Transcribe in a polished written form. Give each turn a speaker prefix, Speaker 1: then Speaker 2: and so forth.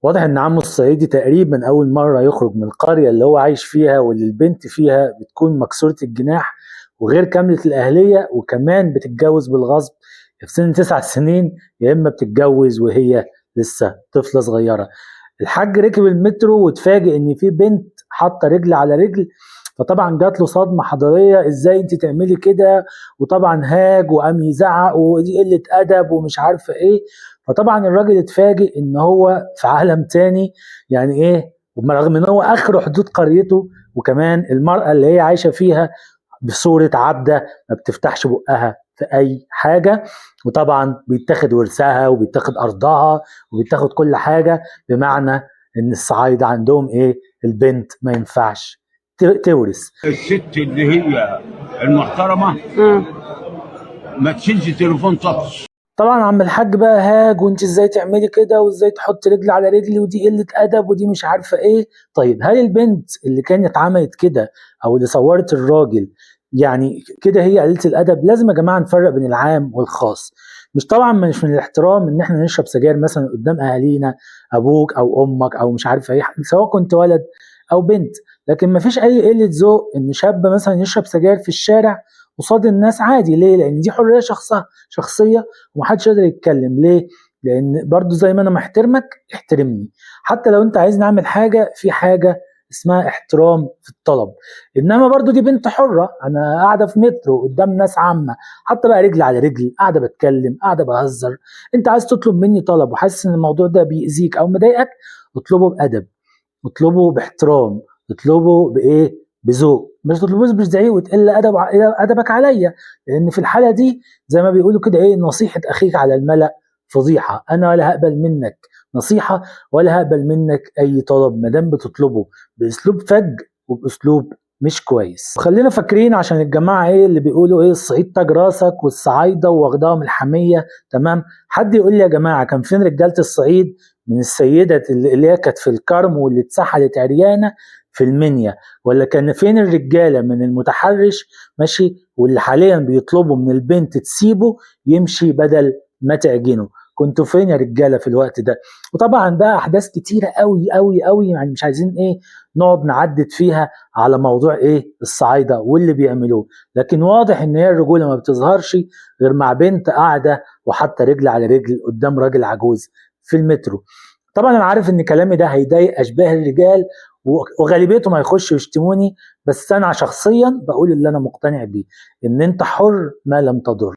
Speaker 1: واضح ان عمه الصعيدي تقريبا اول مرة يخرج من القرية اللي هو عايش فيها واللي البنت فيها بتكون مكسورة الجناح وغير كاملة الأهلية وكمان بتتجوز بالغصب في سن 9 سنين، يا إما بتتجوز وهي لسه طفلة صغيرة. الحاج ركب المترو وتفاجئ ان في بنت حاطه رجل على رجل، فطبعا جات له صدمه حضاريه، ازاي انت تعملي كده؟ وطبعا هاج وقام يزعق ودي قله ادب ومش عارفه ايه. فطبعا الراجل اتفاجئ ان هو في عالم تاني، يعني ايه، رغم ان هو اخر حدود قريته، وكمان المراه اللي هي عايشه فيها بصورة عبدة ما بتفتحش بقها في أي حاجة، وطبعا بيتاخد ورثها وبيتاخد أرضها وبيتاخد كل حاجة، بمعنى إن الصعايدة عندهم إيه؟ البنت ما ينفعش تورث.
Speaker 2: الست اللي هي المحترمه ما تشيلش تليفون تاتش.
Speaker 1: طبعا عم الحاج بقى هاج، وانت ازاي تعملي كده وازاي تحط رجل على رجلي ودي قلة ادب ودي مش عارفة ايه. طيب هل البنت اللي كانت عملت كده او اللي صورت الراجل يعني كده هي قليلة الادب؟ لازم يا جماعة نفرق بين العام والخاص. مش طبعا مش من الاحترام ان احنا نشرب سجاير مثلا قدام اهالينا، ابوك او امك او مش عارف ايه، سواء كنت ولد او بنت. لكن ما فيش اي قلة ذوق ان شاب مثلا يشرب سجاير في الشارع قصاد الناس عادي. ليه؟ لان دي حرية شخصية ومحدش يقدر يتكلم. ليه؟ لان برضو زي ما انا محترمك احترمني. حتى لو انت عايز نعمل حاجة، في حاجة اسمها احترام في الطلب. انما برضو دي بنت حرة، انا قاعدة في مترو قدام ناس عامة، حتى بقى رجل على رجل، قاعدة بتكلم، قاعدة بهزر. انت عايز تطلب مني طلب وحاسس ان الموضوع ده بيأذيك او مضايقك، اطلبه بأدب، اطلبه باحترام، اطلبه بايه؟ بذوق. مش تطلبوش بزعيق وتقل ادبك عليا، لان في الحاله دي زي ما بيقولوا كده ايه، نصيحه اخيك على الملأ فضيحه. انا ولا هقبل منك نصيحه ولا هقبل منك اي طلب ما دام بتطلبه باسلوب فج وباسلوب مش كويس. وخلينا فاكرين عشان الجماعه ايه اللي بيقولوا ايه الصعيد تاج راسك والصعايده واخداهم الحميه، تمام؟ حد يقول لي يا جماعه كان فين رجاله الصعيد من السيدة اللي هي كانت في الكرم واللي اتسحلت عريانة في المنيا؟ ولا كان فين الرجالة من المتحرش ماشي واللي حاليا بيطلبوا من البنت تسيبه يمشي بدل ما تعجنه؟ كنتوا فين يا رجالة في الوقت ده؟ وطبعا بقى أحداث كتيرة قوي قوي قوي، يعني مش عايزين إيه نقعد نعدد فيها على موضوع إيه الصعايدة واللي بيعملوه. لكن واضح إن هي الرجولة ما بتظهرش غير مع بنت قاعدة وحاطة رجل على رجل قدام راجل عجوز في المترو. طبعا انا عارف ان كلامي ده هيضايق اشباه الرجال وغالبيتهم هيخشوا يشتموني، بس انا شخصيا بقول اللي انا مقتنع بيه، ان انت حر ما لم تضر.